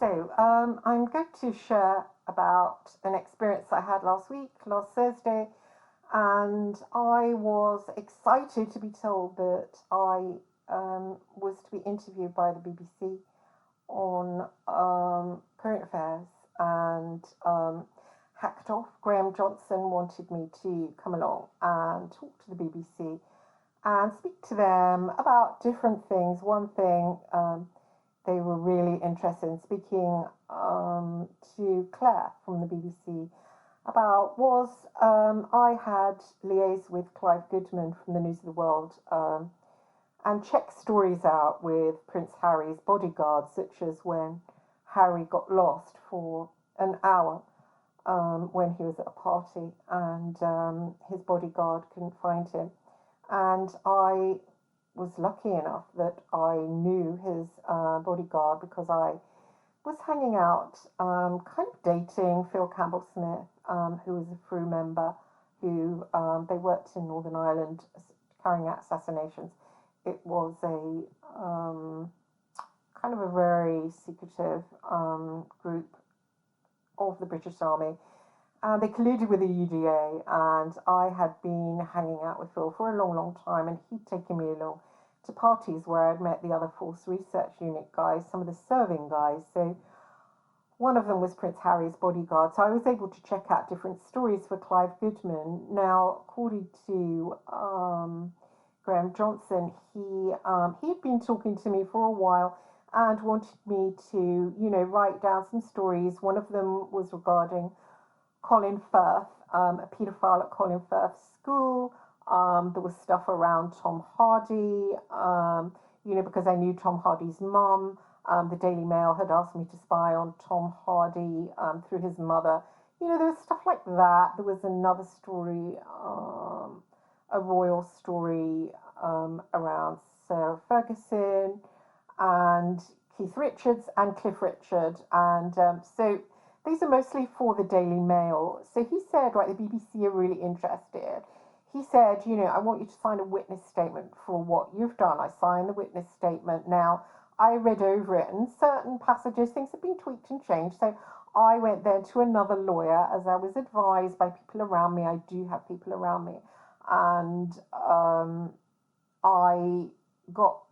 I'm going to share about an experience I had last week, last Thursday, and I was excited to be told that I was to be interviewed by the BBC on current affairs and hacked off. Graham Johnson wanted me to come along and talk to the BBC and speak to them about different things. One thing they were really interested in speaking to Claire from the BBC about was I had liaised with Clive Goodman from the News of the World and checked stories out with Prince Harry's bodyguards, such as when Harry got lost for an hour when he was at a party and his bodyguard couldn't find him. And I was lucky enough that I knew his bodyguard because I was hanging out, kind of dating Phil Campbell Smith, who was a Frew member who they worked in Northern Ireland carrying out assassinations. It was a kind of a very secretive group of the British Army. They colluded with the UDA, and I had been hanging out with Phil for a long, long time, and he'd taken me along to parties where I'd met the other Force Research Unit guys, some of the serving guys. So one of them was Prince Harry's bodyguard. So I was able to check out different stories for Clive Goodman. Now, according to Graham Johnson, he had been talking to me for a while and wanted me to, write down some stories. One of them was regarding Colin Firth, a paedophile at Colin Firth's school. There was stuff around Tom Hardy, because I knew Tom Hardy's mum. The Daily Mail had asked me to spy on Tom Hardy through his mother. There was stuff like that. There was another story, a royal story around Sarah Ferguson and Keith Richards and Cliff Richard. And so these are mostly for the Daily Mail. So he said, right, the BBC are really interested. He said, I want you to sign a witness statement for what you've done. I signed the witness statement. Now, I read over it, and certain passages, things have been tweaked and changed. So I went then to another lawyer, as I was advised by people around me. I do have people around me. And I got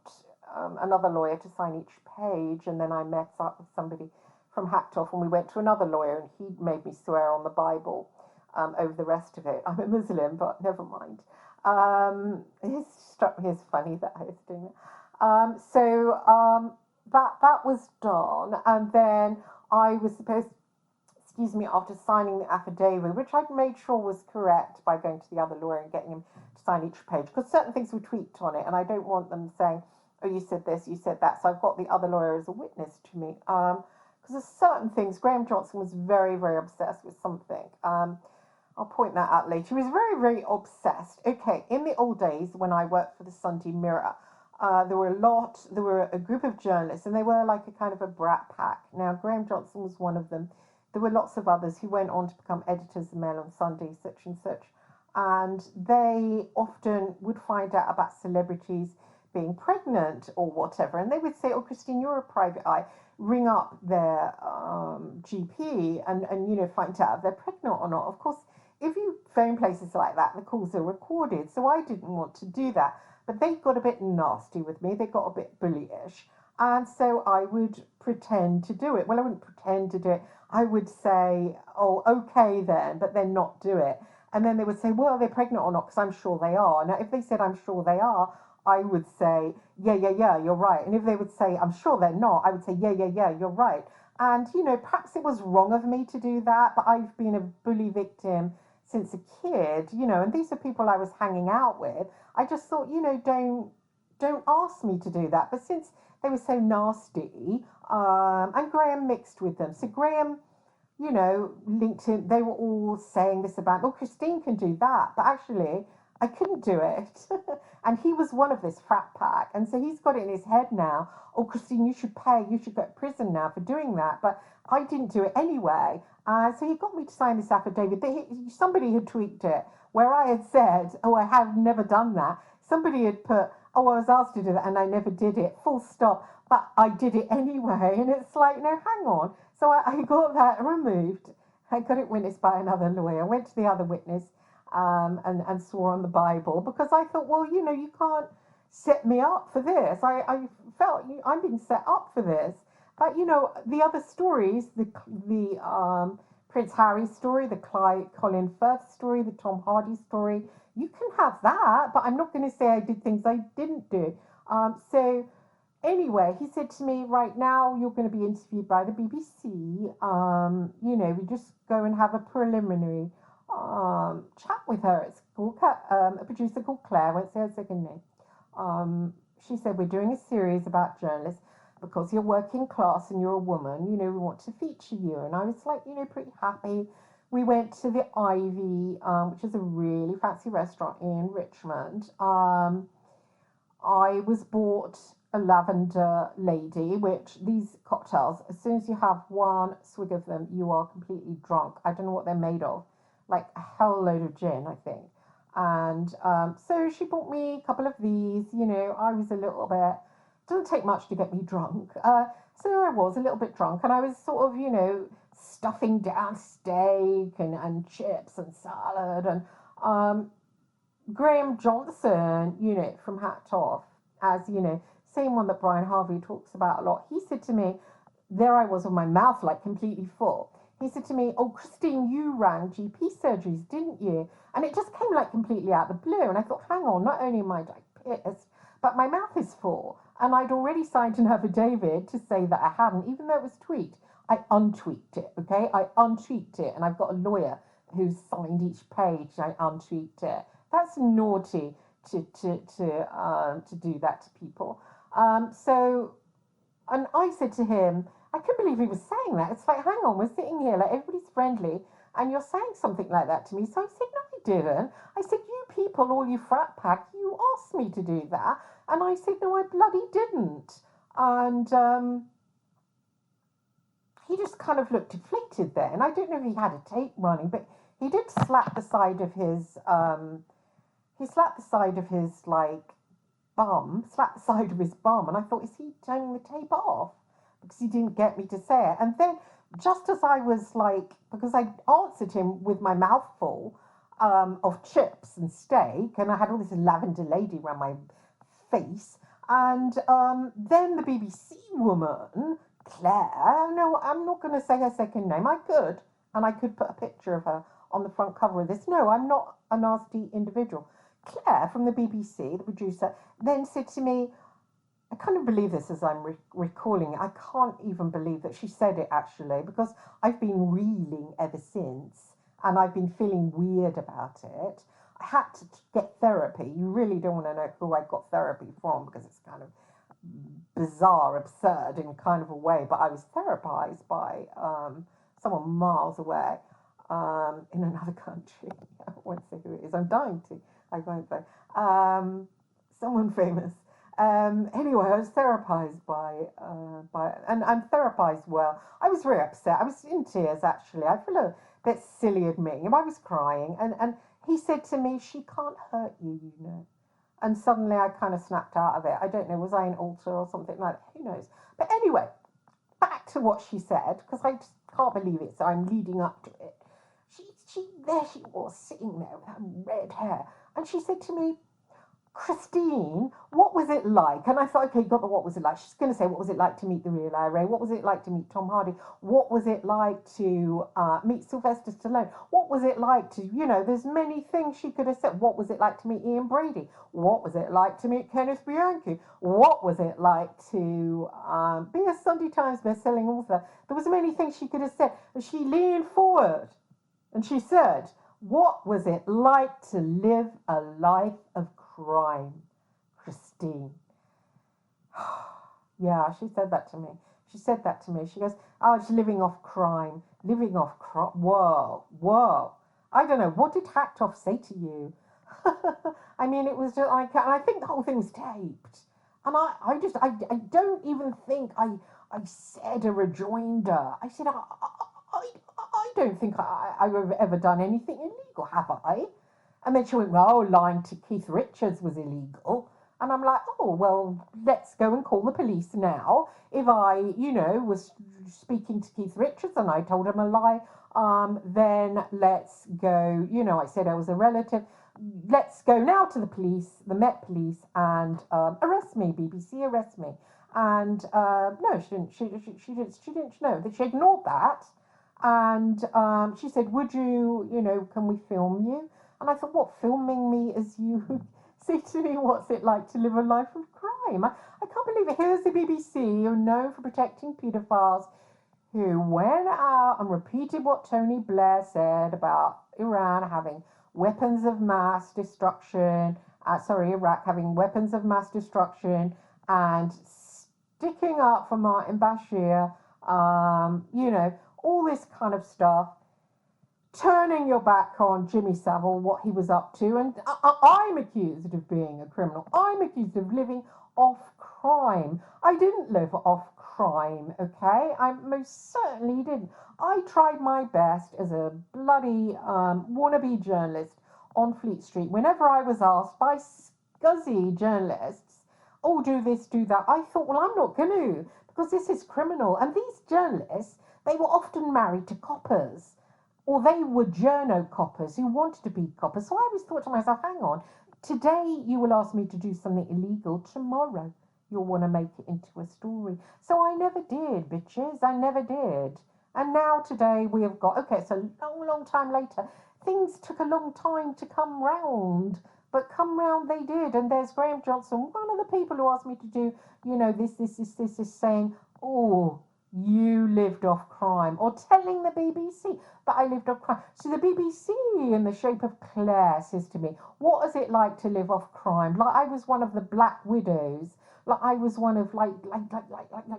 another lawyer to sign each page, and then I met up with somebody from Hacked Off, and we went to another lawyer, and he made me swear on the Bible over the rest of it. I'm a Muslim, but never mind. It struck me as funny that I was doing it. That was done, and then I was supposed, after signing the affidavit, which I'd made sure was correct by going to the other lawyer and getting him to sign each page, because certain things were tweaked on it, and I don't want them saying, oh, you said this, you said that. So I've got the other lawyer as a witness to me. Because there's certain things, Graham Johnson was very, very obsessed with something. I'll point that out later. He was very, very obsessed. Okay, in the old days when I worked for the Sunday Mirror, there were a group of journalists, and they were like a kind of a brat pack. Now, Graham Johnson was one of them. There were lots of others who went on to become editors of the Mail on Sunday, such and such. And they often would find out about celebrities being pregnant or whatever. And they would say, oh, Christine, you're a private eye. Ring up their GP and find out if they're pregnant or not. Of course, if you phone places like that, the calls are recorded. So I didn't want to do that. But they got a bit nasty with me. They got a bit bullyish. And so I would pretend to do it. Well, I wouldn't pretend to do it. I would say, oh, okay then, but then not do it. And then they would say, well, are they pregnant or not? Because I'm sure they are. Now, if they said, I'm sure they are, I would say, yeah, you're right. And if they would say, I'm sure they're not, I would say, yeah, you're right. And, perhaps it was wrong of me to do that, but I've been a bully victim since a kid, and these are people I was hanging out with. I just thought, don't ask me to do that. But since they were so nasty, and Graham mixed with them. So Graham, LinkedIn, they were all saying this about, oh, Christine can do that. But actually, I couldn't do it. And he was one of this frat pack. And so he's got it in his head now, oh, Christine, you should pay, you should go to prison now for doing that. But I didn't do it anyway. So he got me to sign this affidavit. Somebody had tweaked it where I had said, oh, I have never done that. Somebody had put, oh, I was asked to do that and I never did it, full stop. But I did it anyway. And it's like, no, hang on. So I got that removed. I got it witnessed by another lawyer. Went to the other witness and swore on the Bible because I thought, well, you know, you can't set me up for this. I felt I'm being set up for this. But, you know, the other stories, the Prince Harry story, the Colin Firth story, the Tom Hardy story, you can have that, but I'm not going to say I did things I didn't do. So anyway, he said to me, right now you're going to be interviewed by the BBC. You know, we just go and have a preliminary chat with her. It's called a producer called Claire. I won't say her second name. She said, we're doing a series about journalists because you're working class and you're a woman. You know, we want to feature you. And I was like, you know, pretty happy. We went to the Ivy, which is a really fancy restaurant in Richmond. I was bought a lavender lady, which these cocktails, as soon as you have one swig of them, you are completely drunk. I don't know what they're made of, like a hell load of gin, I think. And so she bought me a couple of these. You know, I was a little bit, doesn't take much to get me drunk. So I was a little bit drunk, and I was sort of, you know, stuffing down steak and chips and salad. And Graham Johnson, you know, from Hat Off, as you know, same one that Brian Harvey talks about a lot. He said to me, there I was with my mouth like completely full. He said to me, oh, Christine, you rang GP surgeries, didn't you? And it just came like completely out of the blue. And I thought, hang on, not only am I like pissed, but my mouth is full. And I'd already signed an affidavit to say that I hadn't, even though it was tweaked. I untweaked it, okay? I untweaked it, and I've got a lawyer who's signed each page. I untweaked it. That's naughty to do that to people. So, and I said to him, I couldn't believe he was saying that. It's like, hang on, we're sitting here, like everybody's friendly, and you're saying something like that to me. So I said, no, I didn't. I said, you people, all you frat pack, you asked me to do that. And I said, no, I bloody didn't. And he just kind of looked deflated there. And I don't know if he had a tape running, but he did slap the side of his, he slapped the side of his, like, bum, slapped the side of his bum. And I thought, is he turning the tape off? Because he didn't get me to say it. And then just as I was like, because I answered him with my mouth full of chips and steak, and I had all this lavender lady around my face, and then the BBC woman, Claire, no, I'm not going to say her second name. I could, and I could put a picture of her on the front cover of this. No, I'm not a nasty individual. Claire from the BBC, the producer, then said to me, I can't believe this as I'm recalling it. I can't even believe that she said it actually, because I've been reeling ever since and I've been feeling weird about it. I had to get therapy. You really don't want to know who I got therapy from because it's kind of bizarre, absurd in kind of a way. But I was therapized by someone miles away in another country. I won't say who it is. I'm dying to. I won't say. Someone famous. Anyway, I was therapized and I'm therapized well. I was very upset. I was in tears actually. I feel a bit silly admitting it. I was crying, and he said to me, "She can't hurt you, you know." And suddenly I kind of snapped out of it. I don't know, was I an altar or something like that? Who knows? But anyway, back to what she said, because I just can't believe it. So I'm leading up to it. There she was sitting there with her red hair, and she said to me, Christine, what was it like? And I thought, okay, got the what was it like? She's going to say, what was it like to meet the real IRA? What was it like to meet Tom Hardy? What was it like to meet Sylvester Stallone? What was it like to, you know, there's many things she could have said. What was it like to meet Ian Brady? What was it like to meet Kenneth Bianchi? What was it like to be a Sunday Times best-selling author? There was many things she could have said. And she leaned forward and she said, what was it like to live a life of crime, Christine? Yeah, she said that to me. She said that to me. She goes, oh, it's living off crime. Living off crime. Whoa, whoa. I don't know. What did Hactoff say to you? I mean, it was just like, and I think the whole thing was taped. And I don't even think I said a rejoinder. I said, I don't think I've ever done anything illegal, have I? And then she went, well, lying to Keith Richards was illegal. And I'm like, oh, well, let's go and call the police now. If I, was speaking to Keith Richards and I told him a lie, then let's go, I said I was a relative. Let's go now to the police, the Met Police, and arrest me, BBC, arrest me. And no, she didn't. She didn't know that. She ignored that, and she said, "Would you, can we film you?" And I thought, "What, filming me as you say to me, what's it like to live a life of crime?" I can't believe it. Here's the BBC, who are known for protecting paedophiles, who went out and repeated what Tony Blair said about Iran having weapons of mass destruction. Iraq having weapons of mass destruction, and sticking up for Martin Bashir, all this kind of stuff, turning your back on Jimmy Savile, what he was up to. And I'm accused of being a criminal. I'm accused of living off crime. I didn't live off crime, okay? I most certainly didn't. I tried my best as a bloody wannabe journalist on Fleet Street. Whenever I was asked by scuzzy journalists, oh, do this, do that, I thought, well, I'm not going to, because this is criminal. And these journalists, they were often married to coppers, or they were journo coppers who wanted to be coppers. So I always thought to myself, hang on, today you will ask me to do something illegal, tomorrow you'll want to make it into a story. So I never did, bitches, I never did. And now today we have got, okay, it's a long, long time later. Things took a long time to come round, but come round they did. And there's Graham Johnson, one of the people who asked me to do, this, saying, oh, you lived off crime, or telling the BBC that I lived off crime. So the BBC, in the shape of Claire, says to me, what is it like to live off crime? Like I was one of the Black Widows. Like I was one of like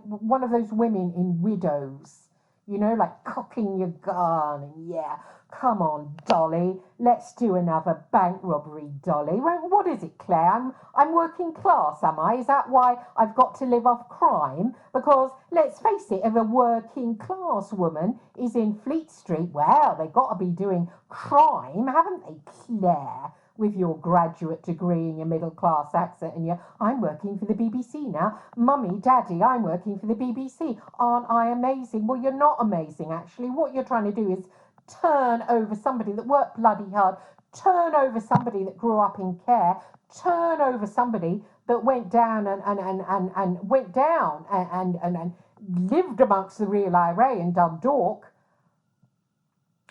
one of those women in Widows, like cocking your gun and yeah, come on, Dolly, let's do another bank robbery, Dolly. Well, what is it, Claire? I'm working class, am I? Is that why I've got to live off crime? Because let's face it, if a working class woman is in Fleet Street, well, they've got to be doing crime, haven't they, Claire? With your graduate degree and your middle class accent and your, I'm working for the BBC now. Mummy, Daddy, I'm working for the BBC. Aren't I amazing? Well, you're not amazing, actually. What you're trying to do is turn over somebody that worked bloody hard, turn over somebody that grew up in care, turn over somebody that went down and went down and lived amongst the real IRA in Dundalk,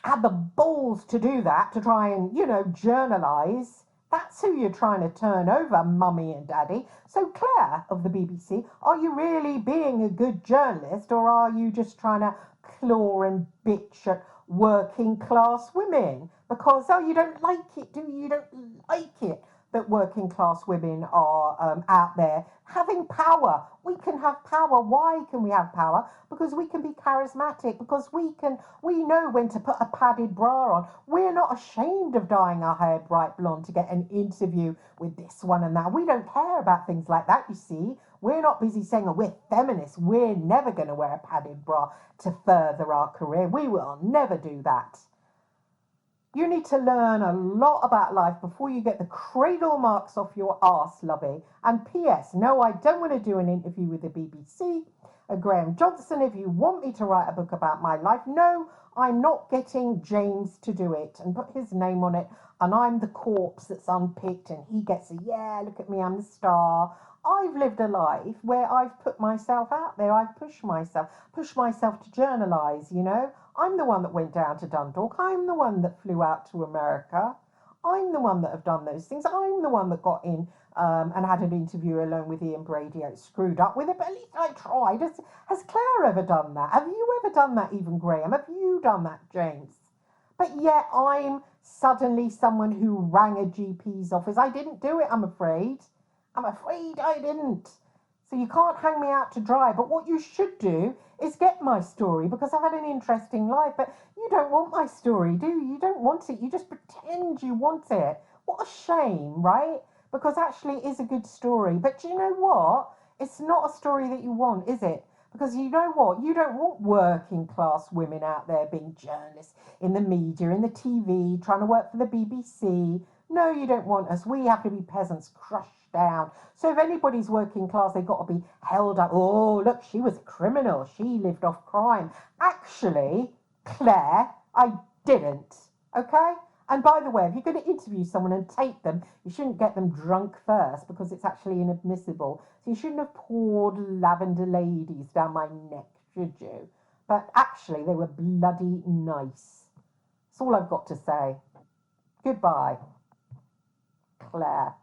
had the balls to do that, to try and, journalise. That's who you're trying to turn over, Mummy and Daddy. So, Claire of the BBC, are you really being a good journalist, or are you just trying to claw and bitch at working class women? Because, oh, you don't like it, do you? You don't like it that working class women are out there having power. We can have power. Why can we have power? Because we can be charismatic, because we know when to put a padded bra on. We're not ashamed of dyeing our hair bright blonde to get an interview with this one and that. We don't care about things like that, you see. We're not busy saying, oh, we're feminists. We're never going to wear a padded bra to further our career. We will never do that. You need to learn a lot about life before you get the cradle marks off your arse, lovey. And P.S. No, I don't want to do an interview with the BBC. Graham Johnson, if you want me to write a book about my life, no, I'm not getting James to do it and put his name on it. And I'm the corpse that's unpicked and he gets a, yeah, look at me, I'm the star. I've lived a life where I've put myself out there. I've pushed myself to journalise, I'm the one that went down to Dundalk. I'm the one that flew out to America. I'm the one that have done those things. I'm the one that got in and had an interview alone with Ian Brady. I screwed up with it, but at least I tried. Has Claire ever done that? Have you ever done that, even Graham? Have you done that, James? But yet I'm suddenly someone who rang a GP's office. I didn't do it, I'm afraid. I'm afraid I didn't. So you can't hang me out to dry. But what you should do is get my story, because I've had an interesting life. But you don't want my story, do you? You don't want it. You just pretend you want it. What a shame, right? Because actually it is a good story. But do you know what? It's not a story that you want, is it? Because you know what? You don't want working class women out there being journalists in the media, in the TV, trying to work for the BBC, No, you don't want us. We have to be peasants crushed down. So if anybody's working class, they've got to be held up. Oh, look, she was a criminal. She lived off crime. Actually, Claire, I didn't. Okay? And by the way, if you're going to interview someone and take them, you shouldn't get them drunk first because it's actually inadmissible. So you shouldn't have poured lavender ladies down my neck, should you? But actually, they were bloody nice. That's all I've got to say. Goodbye, Claire.